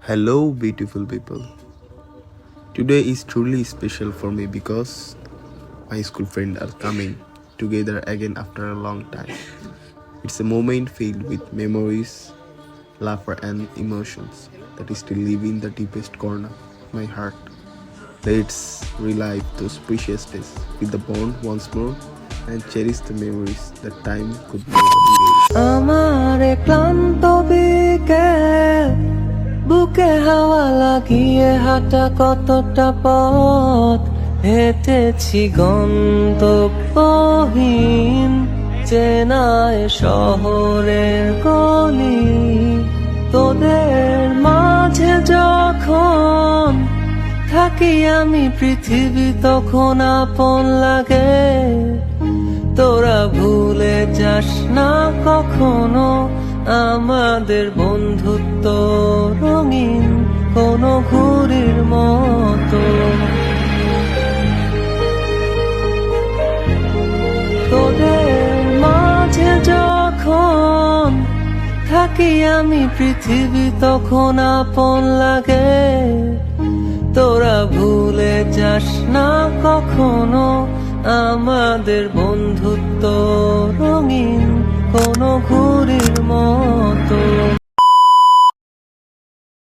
Hello, beautiful people. Today is truly special for me because my school friends are coming together again after a long time. It's a moment filled with memories, laughter, and emotions that still live in the deepest corner of my heart. Let's relive those precious days with the bond once more and cherish the memories that time could never erase. আমার ক্লান্ত বিকেল বুকে হাওয়া লাগিয়ে হাঁটা কতটা পথ হেঁটেছি গন্তব্যহীন চেনায় শহরের গলি তোদের মাঝে যখন থাকি আমি পৃথিবী তখন আপন লাগে তোরা ভুলে যাস না কখনো আমাদের বন্ধুত্ব রঙিন কোনো ঘুড়ির মতো তোদের মাঝে যখন থাকি আমি পৃথিবী তখন আপন লাগে তোরা ভুলে যাস না কখনো আমাদের বন্ধুত্ব রঙিন কোনো ঘুড়ির মতো।